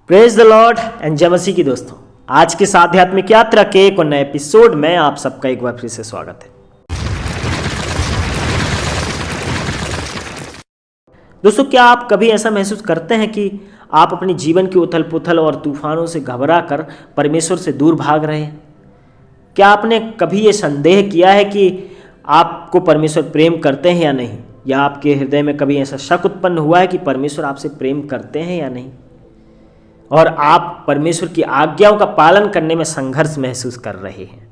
Praise the Lord and जय मसीह की दोस्तों, आज के इस आध्यात्मिक यात्रा के एक और नए एपिसोड में आप सबका एक बार फिर से स्वागत है। दोस्तों, क्या आप कभी ऐसा महसूस करते हैं कि आप अपने जीवन की उथल पुथल और तूफानों से घबरा कर परमेश्वर से दूर भाग रहे हैं? क्या आपने कभी ये संदेह किया है कि आपको परमेश्वर प्रेम करते हैं या नहीं, या आपके हृदय में कभी ऐसा शक उत्पन्न हुआ है कि परमेश्वर आपसे प्रेम करते हैं या नहीं, और आप परमेश्वर की आज्ञाओं का पालन करने में संघर्ष महसूस कर रहे हैं?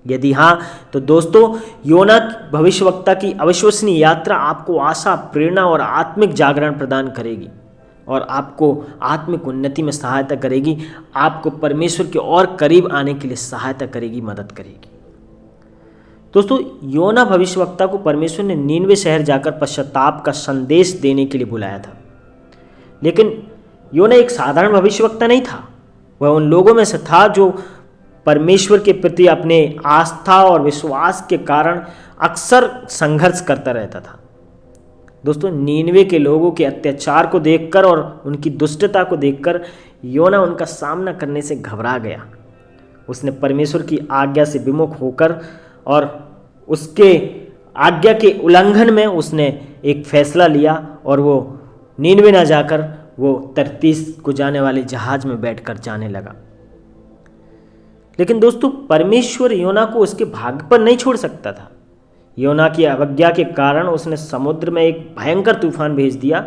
यदि हाँ, तो दोस्तों, योना भविष्यवक्ता की अविश्वसनीय यात्रा आपको आशा, प्रेरणा और आत्मिक जागरण प्रदान करेगी और आपको आत्मिक उन्नति में सहायता करेगी, आपको परमेश्वर के और करीब आने के लिए सहायता करेगी, मदद करेगी। दोस्तों, योना भविष्यवक्ता को परमेश्वर ने नीनवे शहर जाकर पश्चाताप का संदेश देने के लिए बुलाया था, लेकिन योना एक साधारण भविष्यवक्ता नहीं था। वह उन लोगों में से था जो परमेश्वर के प्रति अपने आस्था और विश्वास के कारण अक्सर संघर्ष करता रहता था। दोस्तों, नीनवे के लोगों के अत्याचार को देखकर और उनकी दुष्टता को देखकर योना उनका सामना करने से घबरा गया। उसने परमेश्वर की आज्ञा से विमुख होकर और उसके आज्ञा के उल्लंघन में उसने एक फैसला लिया और वो नीनवे ना जाकर वो तर्तीस को जाने वाले जहाज में बैठकर जाने लगा। लेकिन दोस्तों, परमेश्वर योना को उसके भाग्य पर नहीं छोड़ सकता था। योना की अवज्ञा के कारण उसने समुद्र में एक भयंकर तूफान भेज दिया,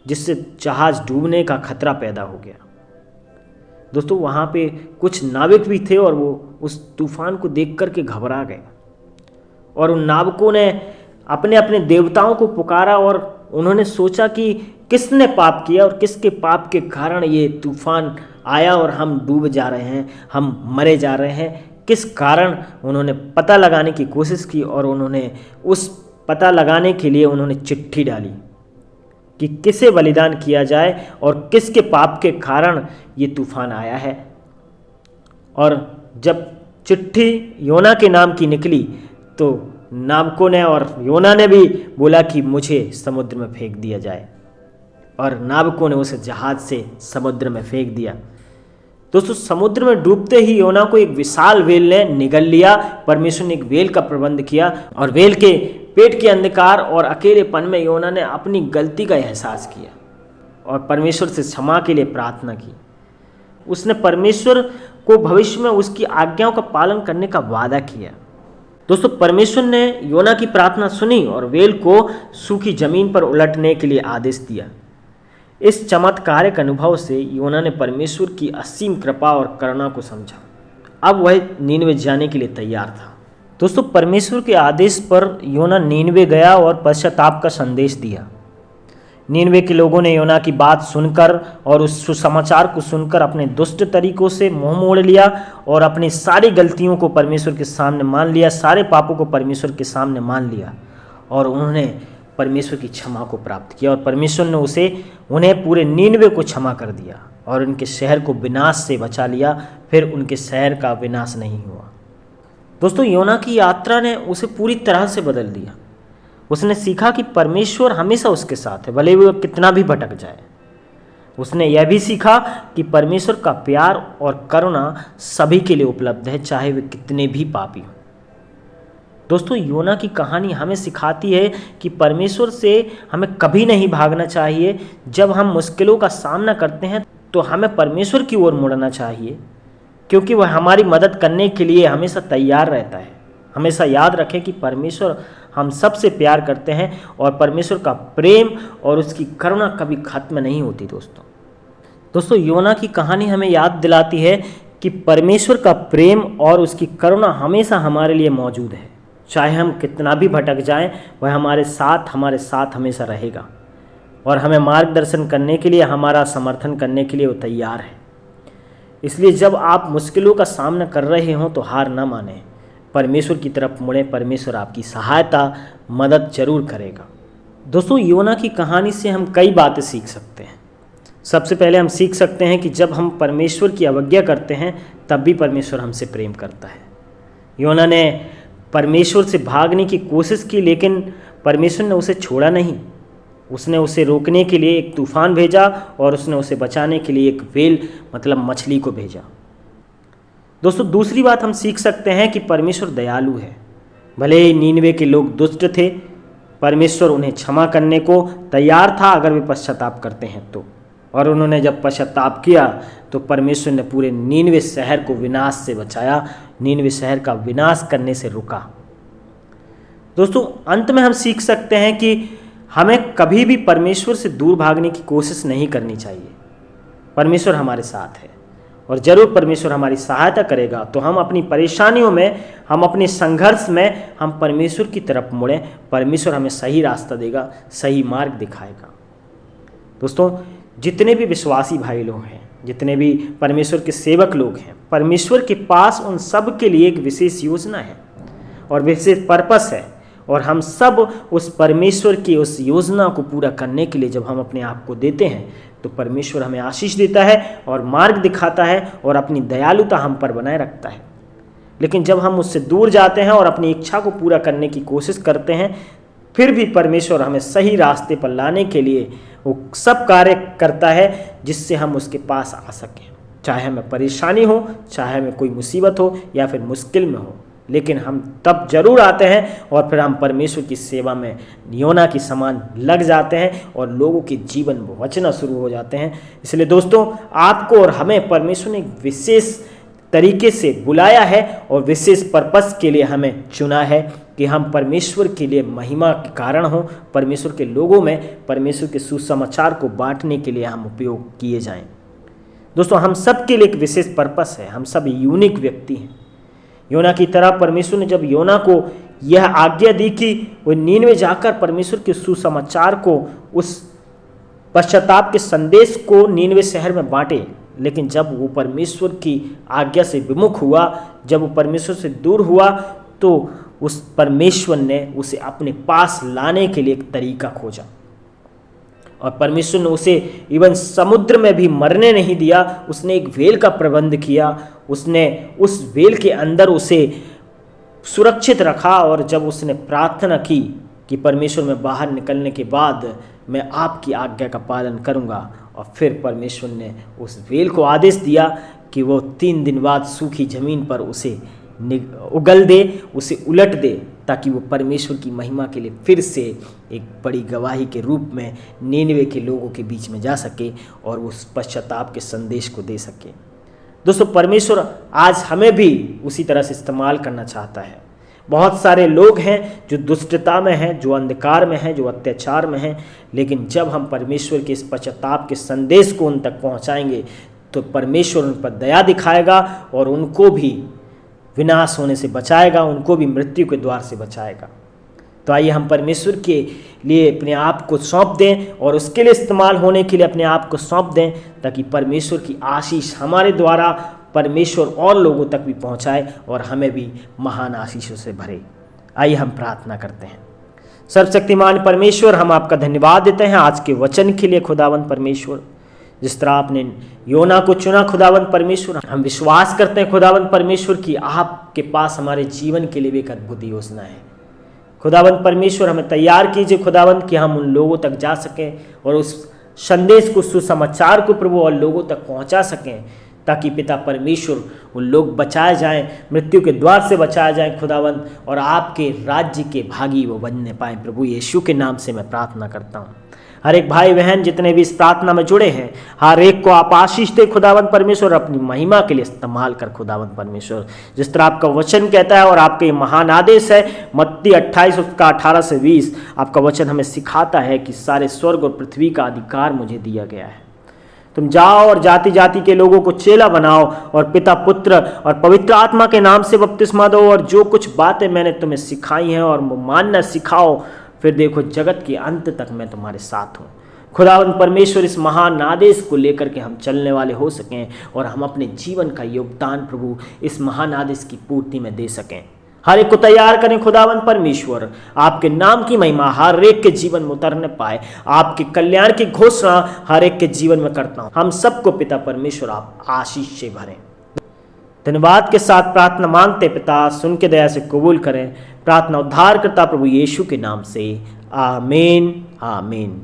जिससे जहाज डूबने का खतरा पैदा हो गया। दोस्तों, वहाँ पे कुछ नाविक भी थे और वो उस तूफान को देख कर के घबरा गए, और उन नाविकों ने अपने अपने देवताओं को पुकारा और उन्होंने सोचा कि किसने पाप किया और किसके पाप के कारण ये तूफान आया और हम डूब जा रहे हैं, हम मरे जा रहे हैं। किस कारण उन्होंने पता लगाने की कोशिश की और उन्होंने उस पता लगाने के लिए उन्होंने चिट्ठी डाली कि किसे बलिदान किया जाए और किसके पाप के कारण ये तूफान आया है। और जब चिट्ठी योना के नाम की निकली तो नाविकों ने और योना ने भी बोला कि मुझे समुद्र में फेंक दिया जाए, और नाविकों ने उसे जहाज से समुद्र में फेंक दिया। दोस्तों, समुद्र में डूबते ही योना को एक विशाल वेल ने निगल लिया। परमेश्वर ने एक वेल का प्रबंध किया और वेल के पेट के अंधकार और अकेलेपन में योना ने अपनी गलती का एहसास किया और परमेश्वर से क्षमा के लिए प्रार्थना की। उसने परमेश्वर को भविष्य में उसकी आज्ञाओं का पालन करने का वादा किया। दोस्तों, परमेश्वर ने योना की प्रार्थना सुनी और वेल को सूखी जमीन पर उलटने के लिए आदेश दिया। इस चमत्कारिक अनुभव से योना ने परमेश्वर की असीम कृपा और करुणा को समझा। अब वह नीनवे जाने के लिए तैयार था। दोस्तों, परमेश्वर के आदेश पर योना नीनवे गया और पश्चाताप का संदेश दिया। नीनवे के लोगों ने योना की बात सुनकर और उस सुसमाचार को सुनकर अपने दुष्ट तरीकों से मुंह मोड़ लिया और अपनी सारी गलतियों को परमेश्वर के सामने मान लिया, सारे पापों को परमेश्वर के सामने मान लिया, और उन्होंने परमेश्वर की क्षमा को प्राप्त किया। और परमेश्वर ने उन्हें पूरे नीनवे को क्षमा कर दिया और उनके शहर को विनाश से बचा लिया। फिर उनके शहर का विनाश नहीं हुआ। दोस्तों, योना की यात्रा ने उसे पूरी तरह से बदल दिया। उसने सीखा कि परमेश्वर हमेशा उसके साथ है, भले वो कितना भी भटक जाए। उसने यह भी सीखा कि परमेश्वर का प्यार और करुणा सभी के लिए उपलब्ध है, चाहे वे कितने भी पापी हों। दोस्तों, योना की कहानी हमें सिखाती है कि परमेश्वर से हमें कभी नहीं भागना चाहिए। जब हम मुश्किलों का सामना करते हैं तो हमें परमेश्वर की ओर मुड़ना चाहिए, क्योंकि वह हमारी मदद करने के लिए हमेशा तैयार रहता है। हमेशा याद रखें कि परमेश्वर हम सबसे प्यार करते हैं और परमेश्वर का प्रेम और उसकी करुणा कभी खत्म नहीं होती। दोस्तों, योना की कहानी हमें याद दिलाती है कि परमेश्वर का प्रेम और उसकी करुणा हमेशा हमारे लिए मौजूद है। चाहे हम कितना भी भटक जाएं, वह हमारे साथ हमेशा रहेगा और हमें मार्गदर्शन करने के लिए, हमारा समर्थन करने के लिए वो तैयार है। इसलिए जब आप मुश्किलों का सामना कर रहे हों तो हार न मानें, परमेश्वर की तरफ मुड़ें। परमेश्वर आपकी सहायता, मदद जरूर करेगा। दोस्तों, योना की कहानी से हम कई बातें सीख सकते हैं। सबसे पहले हम सीख सकते हैं कि जब हम परमेश्वर की अवज्ञा करते हैं तब भी परमेश्वर हमसे प्रेम करता है। योना ने परमेश्वर से भागने की कोशिश की, लेकिन परमेश्वर ने उसे छोड़ा नहीं। उसने उसे रोकने के लिए एक तूफान भेजा और उसने उसे बचाने के लिए एक व्हेल मतलब मछली को भेजा। दोस्तों, दूसरी बात हम सीख सकते हैं कि परमेश्वर दयालु है। भले ही नीनवे के लोग दुष्ट थे, परमेश्वर उन्हें क्षमा करने को तैयार था अगर वे पश्चाताप करते हैं तो। और उन्होंने जब पश्चाताप किया तो परमेश्वर ने पूरे नीनवे शहर को विनाश से बचाया, नीनवे शहर का विनाश करने से रुका। दोस्तों, अंत में हम सीख सकते हैं कि हमें कभी भी परमेश्वर से दूर भागने की कोशिश नहीं करनी चाहिए। परमेश्वर हमारे साथ है और जरूर परमेश्वर हमारी सहायता करेगा। तो हम अपनी परेशानियों में, हम अपने संघर्ष में हम परमेश्वर की तरफ मुड़ें। परमेश्वर हमें सही रास्ता देगा, सही मार्ग दिखाएगा। दोस्तों, जितने भी विश्वासी भाई लोग हैं, जितने भी परमेश्वर के सेवक लोग हैं, परमेश्वर के पास उन सब के लिए एक विशेष योजना है और विशेष पर्पस है। और हम सब उस परमेश्वर की उस योजना को पूरा करने के लिए जब हम अपने आप को देते हैं तो परमेश्वर हमें आशीष देता है और मार्ग दिखाता है और अपनी दयालुता हम पर बनाए रखता है। लेकिन जब हम उससे दूर जाते हैं और अपनी इच्छा को पूरा करने की कोशिश करते हैं, फिर भी परमेश्वर हमें सही रास्ते पर लाने के लिए वो सब कार्य करता है जिससे हम उसके पास आ सकें। चाहे हमें परेशानी हो, चाहे हमें कोई मुसीबत हो या फिर मुश्किल में हो, लेकिन हम तब जरूर आते हैं और फिर हम परमेश्वर की सेवा में योना की समान लग जाते हैं और लोगों के जीवन बचना शुरू हो जाते हैं। इसलिए दोस्तों, आपको और हमें परमेश्वर ने एक विशेष तरीके से बुलाया है और विशेष पर्पस के लिए हमें चुना है कि हम परमेश्वर के लिए महिमा के कारण हो, परमेश्वर के लोगों में परमेश्वर के सुसमाचार को बांटने के लिए हम उपयोग किए जाएं। दोस्तों, हम सब के लिए एक विशेष पर्पस है। हम सब यूनिक व्यक्ति हैं। योना की तरह परमेश्वर ने जब योना को यह आज्ञा दी कि वो नीनवे जाकर परमेश्वर के सुसमाचार को, उस पश्चाताप के संदेश को नीनवे शहर में बांटे, लेकिन जब वो परमेश्वर की आज्ञा से विमुख हुआ, जब वो परमेश्वर से दूर हुआ, तो उस परमेश्वर ने उसे अपने पास लाने के लिए एक तरीका खोजा और परमेश्वर ने उसे इवन समुद्र में भी मरने नहीं दिया। उसने एक व्हेल का प्रबंध किया, उसने उस व्हेल के अंदर उसे सुरक्षित रखा और जब उसने प्रार्थना की कि परमेश्वर में बाहर निकलने के बाद मैं आपकी आज्ञा का पालन करूंगा, और फिर परमेश्वर ने उस व्हेल को आदेश दिया कि वो 3 दिन बाद सूखी जमीन पर उसे उगल दे, उसे उलट दे, ताकि वो परमेश्वर की महिमा के लिए फिर से एक बड़ी गवाही के रूप में नीनवे के लोगों के बीच में जा सके और उस पश्चाताप के संदेश को दे सके। दोस्तों, परमेश्वर आज हमें भी उसी तरह से इस्तेमाल करना चाहता है। बहुत सारे लोग हैं जो दुष्टता में हैं, जो अंधकार में हैं, जो अत्याचार में हैं, लेकिन जब हम परमेश्वर के इस पश्चाताप के संदेश को उन तक पहुंचाएंगे तो परमेश्वर उन पर दया दिखाएगा और उनको भी विनाश होने से बचाएगा, उनको भी मृत्यु के द्वार से बचाएगा। तो आइए हम परमेश्वर के लिए अपने आप को सौंप दें और उसके लिए इस्तेमाल होने के लिए अपने आप को सौंप दें, ताकि परमेश्वर की आशीष हमारे द्वारा परमेश्वर और लोगों तक भी पहुंचाए और हमें भी महान आशीषों से भरे। आइए हम प्रार्थना करते हैं। सर्वशक्तिमान परमेश्वर, हम आपका धन्यवाद देते हैं आज के वचन के लिए। खुदावंद परमेश्वर, जिस तरह आपने योना को चुना खुदावंद परमेश्वर, हम विश्वास करते हैं खुदावंद परमेश्वर कि आपके पास हमारे जीवन के लिए भी एक अद्भुत योजना है। खुदावंद परमेश्वर, हमें तैयार कीजिए खुदावंद कि हम उन लोगों तक जा सकें और उस संदेश को, सुसमाचार को प्रभु और लोगों तक पहुंचा सकें, ताकि पिता परमेश्वर उन लोग बचाए जाएं, मृत्यु के द्वार से बचाए जाएं खुदावंद, और आपके राज्य के भागी वो बनने पाए। प्रभु यीशु के नाम से मैं प्रार्थना करता हूँ। हर एक भाई बहन जितने भी इस प्रार्थना में जुड़े हैं, हर एक को आप आशीष दे खुदावंद परमेश्वर, अपनी महिमा के लिए इस्तेमाल कर खुदावंद परमेश्वर। जिस तरह आपका वचन कहता है और आपके ये महान आदेश है मत्ती 28 उसका 18 से 20, आपका वचन हमें सिखाता है कि सारे स्वर्ग और पृथ्वी का अधिकार मुझे दिया गया है। तुम जाओ और जाति जाति के लोगों को चेला बनाओ और पिता, पुत्र और पवित्र आत्मा के नाम से बपतिस्मा दो, और जो कुछ बातें मैंने तुम्हें सिखाई हैं और मानना सिखाओ, फिर देखो जगत के अंत तक मैं तुम्हारे साथ हूँ। खुदावंद परमेश्वर, इस महान आदेश को लेकर के हम चलने वाले हो सकें और हम अपने जीवन का योगदान प्रभु इस महान आदेश की पूर्ति में दे सकें। हर एक को तैयार करें खुदावंद परमेश्वर, आपके नाम की महिमा हर एक के जीवन में उतरने पाए। आपके कल्याण की घोषणा हर एक के जीवन में करता हूँ। हम सबको पिता परमेश्वर आप आशीष से भरें। धन्यवाद के साथ प्रार्थना मांगते पिता, सुन के दया से कबूल करें। प्रार्थना उद्धार करता प्रभु यीशु के नाम से, आमीन आमीन।